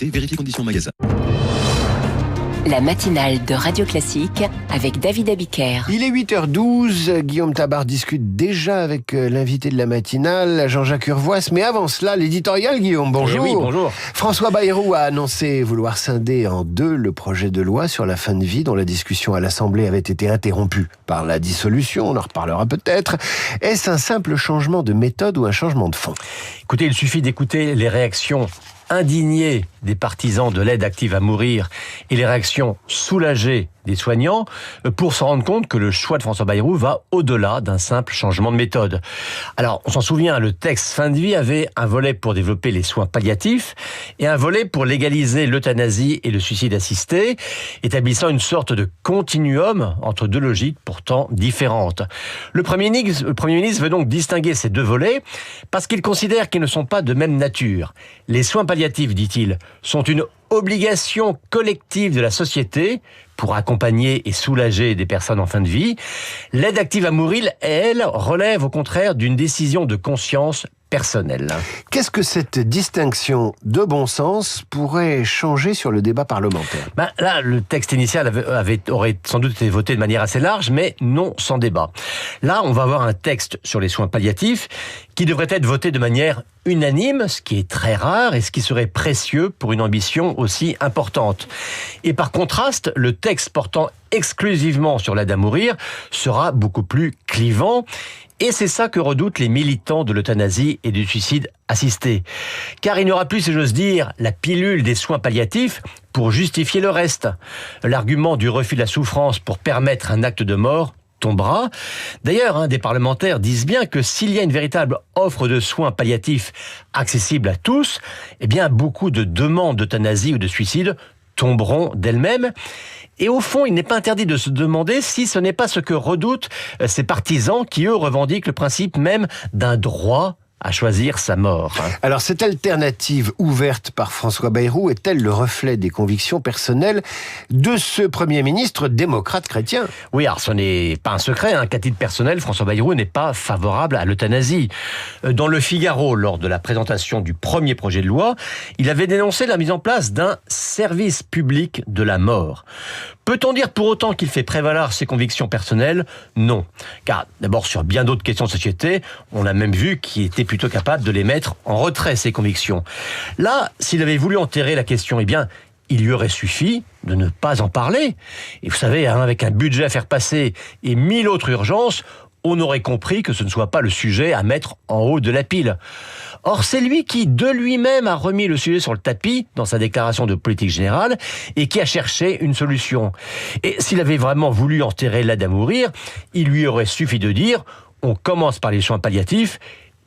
Vérifiez conditions magasin. La matinale de Radio Classique avec David Abiker. Il est 8h12, Guillaume Tabar discute déjà avec l'invité de la matinale, Jean-Jacques Urvoas. Mais avant cela, l'éditorial, Guillaume, bonjour. Oui, bonjour. François Bayrou a annoncé vouloir scinder en deux le projet de loi sur la fin de vie dont la discussion à l'Assemblée avait été interrompue par la dissolution, on en reparlera peut-être. Est-ce un simple changement de méthode ou un changement de fond ? Écoutez, il suffit d'écouter les réactions indignées des partisans de l'aide active à mourir et les réactions soulagées des soignants pour se rendre compte que le choix de François Bayrou va au-delà d'un simple changement de méthode. Alors, on s'en souvient, le texte fin de vie avait un volet pour développer les soins palliatifs et un volet pour légaliser l'euthanasie et le suicide assisté, établissant une sorte de continuum entre deux logiques pourtant différentes. Le Premier ministre veut donc distinguer ces deux volets parce qu'il considère qu'ils ne sont pas de même nature. Les soins palliatifs, dit-il, sont une obligation collective de la société pour accompagner et soulager des personnes en fin de vie. L'aide active à mourir, elle, relève au contraire d'une décision de conscience personnelle. Qu'est-ce que cette distinction de bon sens pourrait changer sur le débat parlementaire ? Là, le texte initial aurait sans doute été voté de manière assez large, mais non sans débat. Là, on va avoir un texte sur les soins palliatifs qui devrait être voté de manière unanime, ce qui est très rare et ce qui serait précieux pour une ambition aussi importante. Et par contraste, le texte portant exclusivement sur l'aide à mourir sera beaucoup plus clivant. Et c'est ça que redoutent les militants de l'euthanasie et du suicide assisté. Car il n'y aura plus, si j'ose dire, la pilule des soins palliatifs pour justifier le reste. L'argument du refus de la souffrance pour permettre un acte de mort tombera. D'ailleurs, des parlementaires disent bien que s'il y a une véritable offre de soins palliatifs accessible à tous, eh bien, beaucoup de demandes d'euthanasie ou de suicide tomberont d'elles-mêmes. Et au fond, il n'est pas interdit de se demander si ce n'est pas ce que redoutent ces partisans qui, eux, revendiquent le principe même d'un droit à choisir sa mort. Alors, cette alternative ouverte par François Bayrou est-elle le reflet des convictions personnelles de ce Premier ministre démocrate chrétien ? Oui, alors ce n'est pas un secret, qu'à titre personnel, François Bayrou n'est pas favorable à l'euthanasie. Dans Le Figaro, lors de la présentation du premier projet de loi, il avait dénoncé la mise en place d'un service public de la mort. Peut-on dire pour autant qu'il fait prévaloir ses convictions personnelles ? Non. Car d'abord, sur bien d'autres questions de société, on a même vu qu'il était plutôt capable de les mettre en retrait, ses convictions. Là, s'il avait voulu enterrer la question, eh bien, il lui aurait suffi de ne pas en parler. Et vous savez, avec un budget à faire passer et 1000 autres urgences, on aurait compris que ce ne soit pas le sujet à mettre en haut de la pile. Or, c'est lui qui, de lui-même, a remis le sujet sur le tapis dans sa déclaration de politique générale et qui a cherché une solution. Et s'il avait vraiment voulu enterrer l'aide à mourir, il lui aurait suffi de dire « on commence par les soins palliatifs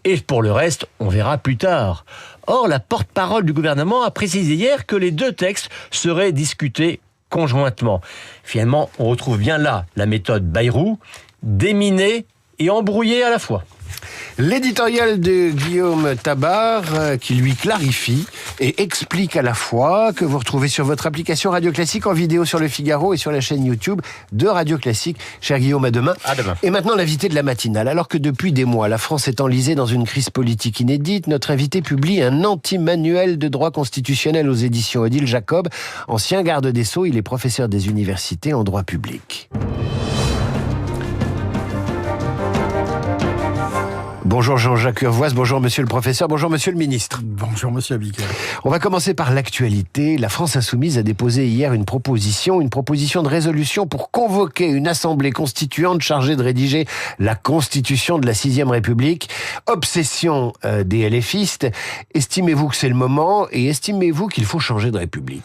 et pour le reste, on verra plus tard ». Or, la porte-parole du gouvernement a précisé hier que les deux textes seraient discutés conjointement. Finalement, on retrouve bien là la méthode Bayrou, déminer et embrouiller à la fois. L'éditorial de Guillaume Tabar qui lui clarifie et explique à la fois, que vous retrouvez sur votre application Radio Classique en vidéo sur Le Figaro et sur la chaîne YouTube de Radio Classique. Cher Guillaume, à demain. À demain. Et maintenant l'invité de la matinale. Alors que depuis des mois, la France est enlisée dans une crise politique inédite, notre invité publie un anti-manuel de droit constitutionnel aux éditions Odile Jacob. Ancien garde des Sceaux, il est professeur des universités en droit public. Bonjour Jean-Jacques Urvoas, bonjour monsieur le professeur, bonjour monsieur le ministre. Bonjour monsieur Abiker. On va commencer par l'actualité. La France Insoumise a déposé hier une proposition de résolution pour convoquer une assemblée constituante chargée de rédiger la constitution de la 6e République. Obsession des LFistes. Estimez-vous que c'est le moment et estimez-vous qu'il faut changer de République ?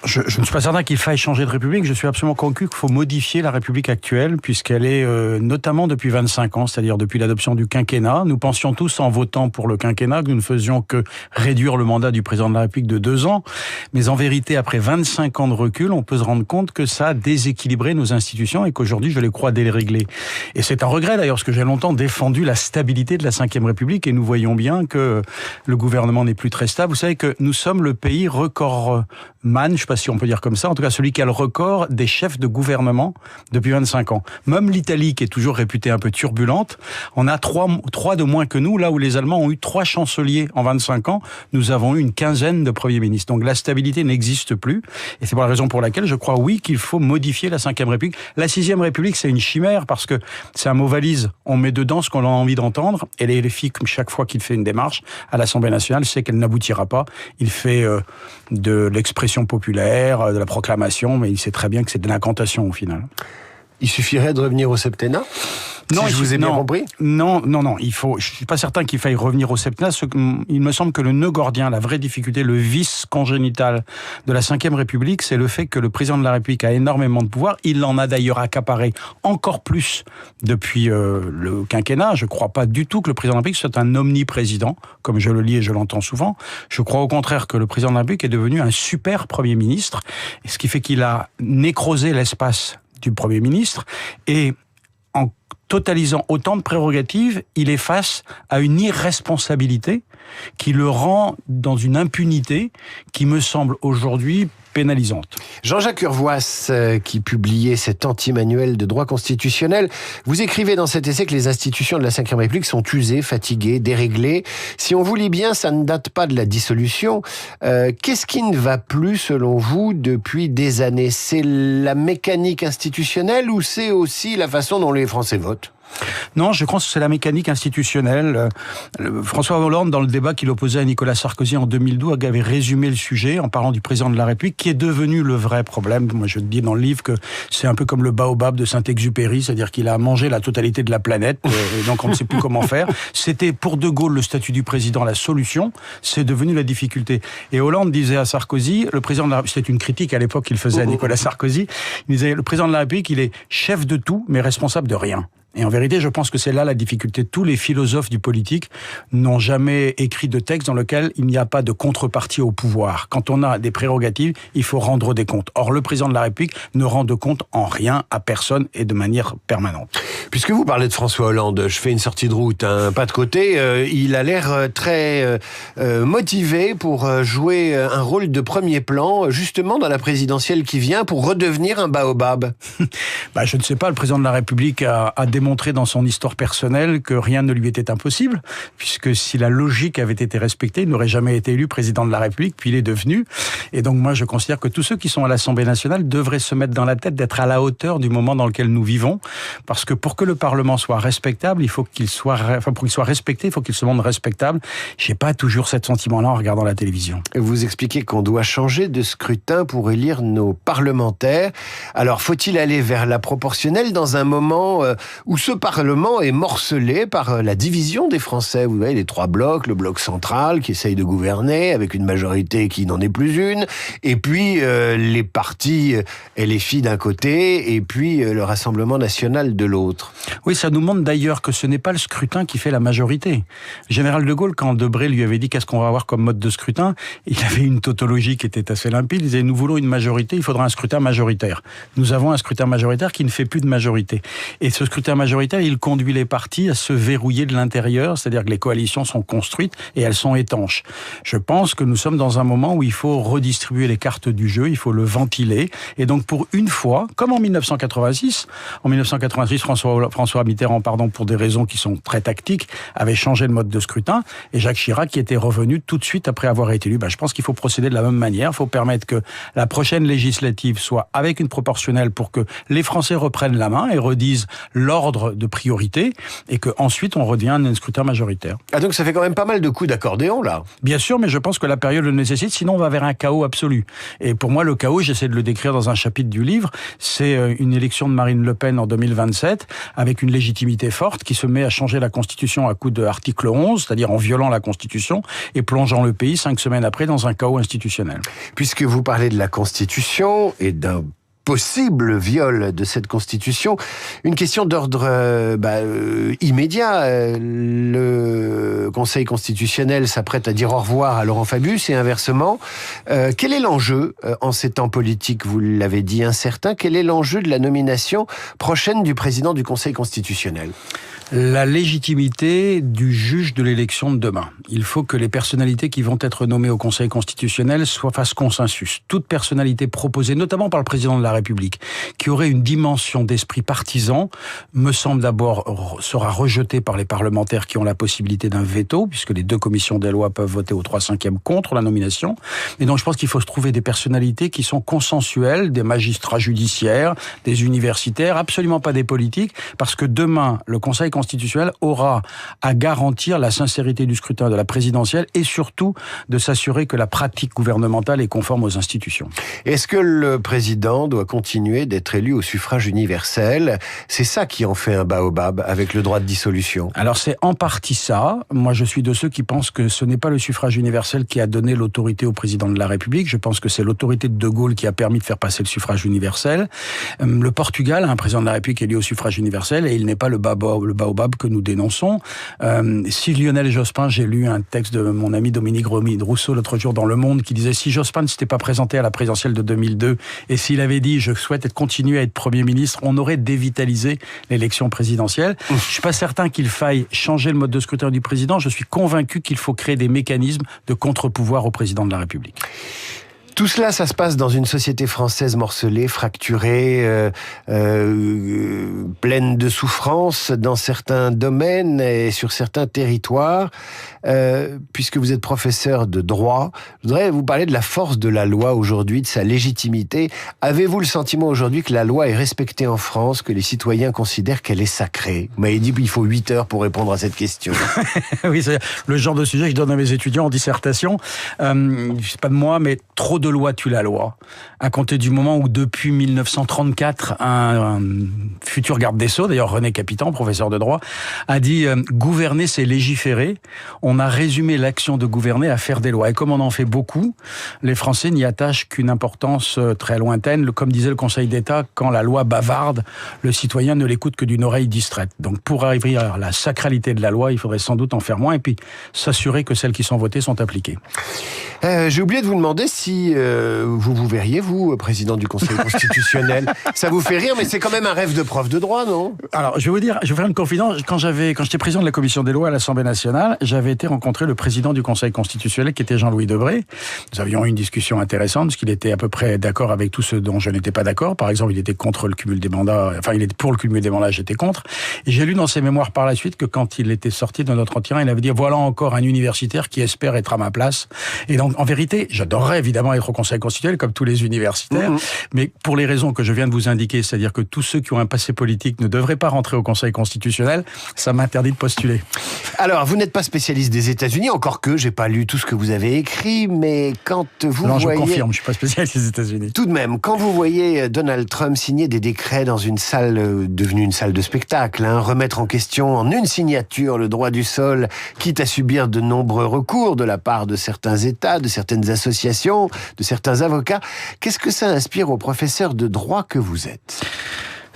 Je ne suis pas certain qu'il faille changer de République. Je suis absolument convaincu qu'il faut modifier la République actuelle, puisqu'elle est notamment depuis 25 ans, c'est-à-dire depuis l'adoption du quinquennat. Nous pensions tous, en votant pour le quinquennat, que nous ne faisions que réduire le mandat du président de la République de 2 ans. Mais en vérité, après 25 ans de recul, on peut se rendre compte que ça a déséquilibré nos institutions et qu'aujourd'hui, je les crois déréglées. Et c'est un regret d'ailleurs, parce que j'ai longtemps défendu la stabilité de la 5e République et nous voyons bien que le gouvernement n'est plus très stable. Vous savez que nous sommes le pays recordman je sais pas si on peut dire comme ça, en tout cas celui qui a le record des chefs de gouvernement depuis 25 ans. Même l'Italie, qui est toujours réputée un peu turbulente, on a 3 de moins que nous, là où les Allemands ont eu 3 chanceliers en 25 ans, nous avons eu une quinzaine de premiers ministres. Donc la stabilité n'existe plus, et c'est pour la raison pour laquelle je crois, oui, qu'il faut modifier la 5e République. La 6e République, c'est une chimère, parce que c'est un mot valise, on met dedans ce qu'on a envie d'entendre, et les LFI, chaque fois qu'il fait une démarche à l'Assemblée nationale, sait qu'elle n'aboutira pas. Il fait de l'expression populaire, de la proclamation, mais il sait très bien que c'est de l'incantation au final. Il suffirait de revenir au septennat ? Non, si je vous ai bien compris ? Non. Je suis pas certain qu'il faille revenir au septennat. Il me semble que le nœud gordien, la vraie difficulté, le vice congénital de la 5e République, c'est le fait que le président de la République a énormément de pouvoir. Il en a d'ailleurs accaparé encore plus depuis le quinquennat. Je crois pas du tout que le président de la République soit un omniprésident, comme je le lis et je l'entends souvent. Je crois au contraire que le président de la République est devenu un super Premier ministre, ce qui fait qu'il a nécrosé l'espace du Premier ministre, et en totalisant autant de prérogatives, il est face à une irresponsabilité qui le rend dans une impunité qui me semble aujourd'hui pénalisante. Jean-Jacques Urvoas, qui publiait cet anti-manuel de droit constitutionnel, vous écrivez dans cet essai que les institutions de la Ve République sont usées, fatiguées, déréglées. Si on vous lit bien, ça ne date pas de la dissolution. Qu'est-ce qui ne va plus, selon vous, depuis des années ? C'est la mécanique institutionnelle ou c'est aussi la façon dont les Français votent ? Non, je pense que c'est la mécanique institutionnelle. François Hollande, dans le débat qu'il opposait à Nicolas Sarkozy en 2012, avait résumé le sujet en parlant du président de la République, qui est devenu le vrai problème. Moi, je dis dans le livre que c'est un peu comme le baobab de Saint-Exupéry, c'est-à-dire qu'il a mangé la totalité de la planète, et donc on ne sait plus comment faire. C'était pour De Gaulle le statut du président la solution, c'est devenu la difficulté. Et Hollande disait à Sarkozy, le président de la République, c'était une critique à l'époque qu'il faisait à Nicolas Sarkozy, il disait, le président de la République, il est chef de tout, mais responsable de rien. Et en vérité, je pense que c'est là la difficulté. Tous les philosophes du politique n'ont jamais écrit de texte dans lequel il n'y a pas de contrepartie au pouvoir. Quand on a des prérogatives, il faut rendre des comptes. Or, le président de la République ne rend de compte en rien à personne et de manière permanente. Puisque vous parlez de François Hollande, je fais une sortie de route, un pas de côté. Il a l'air très motivé pour jouer un rôle de premier plan, justement dans la présidentielle qui vient, pour redevenir un baobab. Je ne sais pas, le président de la République a démontré dans son histoire personnelle que rien ne lui était impossible, puisque si la logique avait été respectée, il n'aurait jamais été élu président de la République, puis il est devenu. Et donc moi, je considère que tous ceux qui sont à l'Assemblée nationale devraient se mettre dans la tête d'être à la hauteur du moment dans lequel nous vivons, parce que pour que le Parlement soit respectable, pour qu'il soit respecté, il faut qu'il se montre respectable. J'ai pas toujours ce sentiment-là en regardant la télévision. Vous expliquez qu'on doit changer de scrutin pour élire nos parlementaires. Alors, faut-il aller vers la proportionnelle dans un moment où ce Parlement est morcelé par la division des Français? Vous voyez, les 3 blocs, le bloc central qui essaye de gouverner avec une majorité qui n'en est plus une, et puis les partis LFI d'un côté, et puis le Rassemblement national de l'autre. Oui, ça nous montre d'ailleurs que ce n'est pas le scrutin qui fait la majorité. Le général de Gaulle, quand Debré lui avait dit qu'est-ce qu'on va avoir comme mode de scrutin, il avait une tautologie qui était assez limpide. Il disait, nous voulons une majorité, il faudra un scrutin majoritaire. Nous avons un scrutin majoritaire qui ne fait plus de majorité. Et ce scrutin majoritaire, il conduit les partis à se verrouiller de l'intérieur, c'est-à-dire que les coalitions sont construites et elles sont étanches. Je pense que nous sommes dans un moment où il faut redistribuer les cartes du jeu, il faut le ventiler. Et donc pour une fois, comme en 1986, François Mitterrand, pour des raisons qui sont très tactiques, avait changé le mode de scrutin, et Jacques Chirac qui était revenu tout de suite après avoir été élu. Je pense qu'il faut procéder de la même manière. Il faut permettre que la prochaine législative soit avec une proportionnelle pour que les Français reprennent la main et redisent l'ordre de priorité, et qu'ensuite on revienne à un scrutin majoritaire. Ah, donc ça fait quand même pas mal de coups d'accordéon, là. Bien sûr, mais je pense que la période le nécessite, sinon on va vers un chaos absolu. Et pour moi, le chaos, j'essaie de le décrire dans un chapitre du livre, c'est une élection de Marine Le Pen en 2027, avec une légitimité forte, qui se met à changer la Constitution à coup de article 11, c'est-à-dire en violant la Constitution, et plongeant le pays 5 semaines après dans un chaos institutionnel. Puisque vous parlez de la Constitution et d'un possible viol de cette Constitution, une question d'ordre immédiat. Le Conseil constitutionnel s'apprête à dire au revoir à Laurent Fabius et inversement. Quel est l'enjeu en ces temps politiques, vous l'avez dit, incertain? Quel est l'enjeu de la nomination prochaine du président du Conseil constitutionnel? La légitimité du juge de l'élection de demain. Il faut que les personnalités qui vont être nommées au Conseil constitutionnel fassent consensus. Toute personnalité proposée, notamment par le président de la République, qui aurait une dimension d'esprit partisan, me semble d'abord sera rejetée par les parlementaires qui ont la possibilité d'un veto, puisque les 2 commissions des lois peuvent voter au 3/5 contre la nomination. Et donc je pense qu'il faut se trouver des personnalités qui sont consensuelles, des magistrats judiciaires, des universitaires, absolument pas des politiques, parce que demain, le Conseil constitutionnel aura à garantir la sincérité du scrutin de la présidentielle et surtout de s'assurer que la pratique gouvernementale est conforme aux institutions. Est-ce que le président doit continuer d'être élu au suffrage universel? C'est ça qui en fait un baobab avec le droit de dissolution. Alors c'est en partie ça. Moi je suis de ceux qui pensent que ce n'est pas le suffrage universel qui a donné l'autorité au président de la République. Je pense que c'est l'autorité de Gaulle qui a permis de faire passer le suffrage universel. Le Portugal a un président de la République élu au suffrage universel et il n'est pas le baobab que nous dénonçons. Si Lionel Jospin, j'ai lu un texte de mon ami Dominique Rousseau l'autre jour dans Le Monde qui disait si Jospin ne s'était pas présenté à la présidentielle de 2002 et s'il avait dit je souhaite continuer à être Premier ministre, on aurait dévitalisé l'élection présidentielle. Je suis pas certain qu'il faille changer le mode de scrutin du président. Je suis convaincu qu'il faut créer des mécanismes de contre-pouvoir au président de la République. Tout cela, ça se passe dans une société française morcelée, fracturée, pleine de souffrances dans certains domaines et sur certains territoires. Puisque vous êtes professeur de droit, je voudrais vous parler de la force de la loi aujourd'hui, de sa légitimité. Avez-vous le sentiment aujourd'hui que la loi est respectée en France, que les citoyens considèrent qu'elle est sacrée? Vous m'avez dit qu'il faut 8 heures pour répondre à cette question. Oui, c'est le genre de sujet que je donne à mes étudiants en dissertation. C'est pas de moi, mais trop de loi tue la loi. À compter du moment où, depuis 1934, un futur garde des Sceaux, d'ailleurs René Capitan, professeur de droit, a dit « Gouverner, c'est légiférer ». On a résumé l'action de gouverner à faire des lois. Et comme on en fait beaucoup, les Français n'y attachent qu'une importance très lointaine. Comme disait le Conseil d'État, quand la loi bavarde, le citoyen ne l'écoute que d'une oreille distraite. Donc pour arriver à la sacralité de la loi, il faudrait sans doute en faire moins et puis s'assurer que celles qui sont votées sont appliquées. J'ai oublié de vous demander si vous verriez, vous, président du Conseil constitutionnel. Ça vous fait rire, mais c'est quand même un rêve de prof de droit, non? Alors, je vais faire une confidence. Quand j'étais président de la Commission des lois à l'Assemblée nationale, j'avais été rencontrer le président du Conseil constitutionnel, qui était Jean-Louis Debré. Nous avions eu une discussion intéressante, parce qu'il était à peu près d'accord avec tout ce dont je n'étais pas d'accord. Par exemple, il était contre le cumul des mandats, enfin, il était pour le cumul des mandats, j'étais contre. Et j'ai lu dans ses mémoires par la suite que quand il était sorti de notre entretien, il avait dit, voilà encore un universitaire qui espère être à ma place. Et donc, en vérité, j'adorerais évidemment être au Conseil constitutionnel, comme tous les universitaires, mais pour les raisons que je viens de vous indiquer, c'est-à-dire que tous ceux qui ont un passé politique ne devraient pas rentrer au Conseil constitutionnel, ça m'interdit de postuler. Alors, vous n'êtes pas spécialiste des États-Unis, encore que j'ai pas lu tout ce que vous avez écrit, mais quand vous voyez... Non, je confirme, je suis pas spécialiste des États-Unis. Tout de même, quand vous voyez Donald Trump signer des décrets dans une salle devenue une salle de spectacle, remettre en question en une signature le droit du sol, quitte à subir de nombreux recours de la part de certains États, de certaines associations, de certains avocats, qu'est-ce que ça inspire aux professeurs de droit que vous êtes ?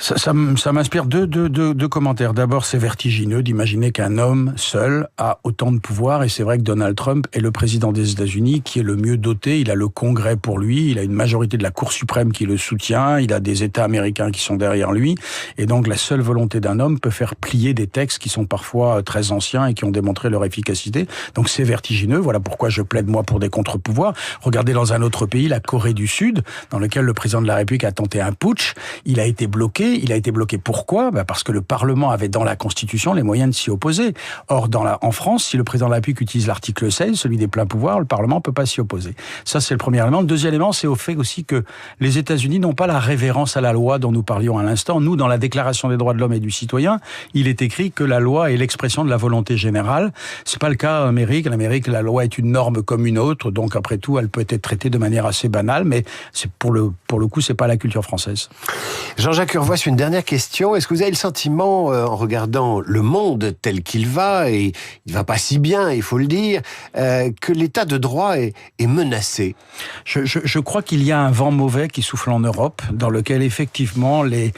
Ça m'inspire deux commentaires. D'abord, c'est vertigineux d'imaginer qu'un homme seul a autant de pouvoir, et c'est vrai que Donald Trump est le président des États-Unis qui est le mieux doté. Il a le Congrès pour lui, il a une majorité de la Cour suprême qui le soutient, il a des États américains qui sont derrière lui, et donc la seule volonté d'un homme peut faire plier des textes qui sont parfois très anciens et qui ont démontré leur efficacité. Donc c'est vertigineux, voilà pourquoi je plaide moi pour des contre-pouvoirs. Regardez dans un autre pays, la Corée du Sud, dans lequel le président de la République a tenté un putsch, il a été bloqué. Il a été bloqué pourquoi ? Parce que le Parlement avait dans la Constitution les moyens de s'y opposer. Or, en France, si le président de la République utilise l'article 16, celui des pleins pouvoirs, le Parlement ne peut pas s'y opposer. Ça, c'est le premier élément. Le deuxième élément, c'est au fait aussi que les États-Unis n'ont pas la révérence à la loi dont nous parlions à l'instant. Nous, dans la Déclaration des droits de l'homme et du citoyen, il est écrit que la loi est l'expression de la volonté générale. C'est pas le cas en Amérique. En Amérique, la loi est une norme comme une autre, donc après tout, elle peut être traitée de manière assez banale, mais c'est pour le coup, c'est pas la culture française. Jean-Jacques Urvoas, une dernière question. Est-ce que vous avez le sentiment, en regardant le monde tel qu'il va, et il va pas si bien, il faut le dire, que l'état de droit est menacé ? Je crois qu'il y a un vent mauvais qui souffle en Europe, dans lequel effectivement les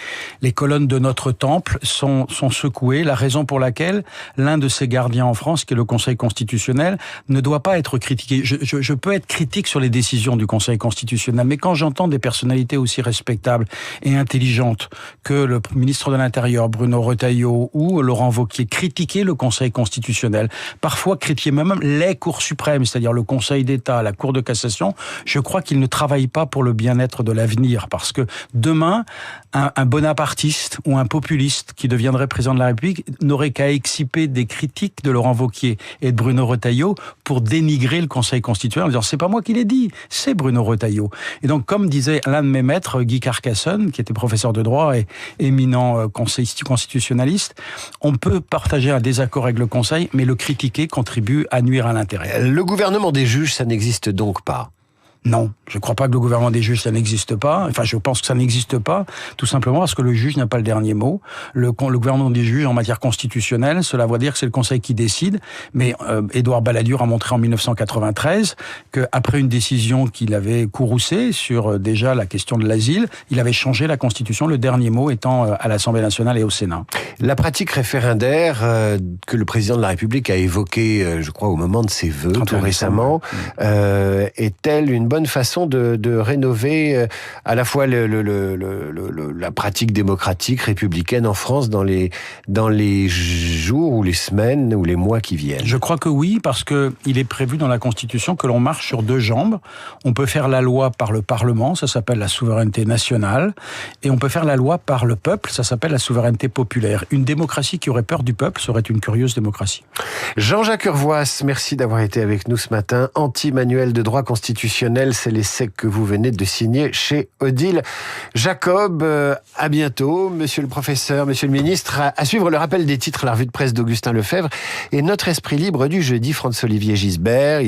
colonnes de notre temple sont secouées. La raison pour laquelle l'un de ses gardiens en France, qui est le Conseil constitutionnel, ne doit pas être critiqué. Je peux être critique sur les décisions du Conseil constitutionnel, mais quand j'entends des personnalités aussi respectables et intelligentes que le ministre de l'Intérieur, Bruno Retailleau, ou Laurent Wauquiez critiquaient le Conseil constitutionnel, parfois critiquaient même les cours suprêmes, c'est-à-dire le Conseil d'État, la Cour de cassation, je crois qu'ils ne travaillent pas pour le bien-être de l'avenir, parce que demain, un bonapartiste ou un populiste qui deviendrait président de la République n'aurait qu'à exciper des critiques de Laurent Wauquiez et de Bruno Retailleau pour dénigrer le Conseil constitutionnel en disant c'est pas moi qui l'ai dit, c'est Bruno Retailleau. Et donc, comme disait l'un de mes maîtres, Guy Carcassonne, qui était professeur de droit et éminent constitutionnaliste, on peut partager un désaccord avec le Conseil, mais le critiquer contribue à nuire à l'intérêt. Le gouvernement des juges, ça n'existe donc pas. Non, je ne crois pas que le gouvernement des juges, ça n'existe pas. Enfin, je pense que ça n'existe pas, tout simplement parce que le juge n'a pas le dernier mot. Le gouvernement des juges, en matière constitutionnelle, cela veut dire que c'est le Conseil qui décide. Mais Édouard Balladur a montré en 1993 qu'après une décision qu'il avait courroucée sur déjà la question de l'asile, il avait changé la Constitution, le dernier mot étant à l'Assemblée nationale et au Sénat. La pratique référendaire que le président de la République a évoquée, je crois, au moment de ses vœux, tout récemment, est-elle une bonne façon de rénover à la fois la pratique démocratique républicaine en France dans les jours ou les semaines ou les mois qui viennent? Je crois que oui, parce que il est prévu dans la Constitution que l'on marche sur deux jambes. On peut faire la loi par le Parlement, ça s'appelle la souveraineté nationale, et on peut faire la loi par le peuple, ça s'appelle la souveraineté populaire. Une démocratie qui aurait peur du peuple serait une curieuse démocratie. Jean-Jacques Urvoas, merci d'avoir été avec nous ce matin. Anti-manuel de droit constitutionnel, c'est l'essai que vous venez de signer chez Odile Jacob. À bientôt, monsieur le professeur, monsieur le ministre. À suivre le rappel des titres, la revue de presse d'Augustin Lefebvre et notre esprit libre du jeudi, François-Olivier Gisbert.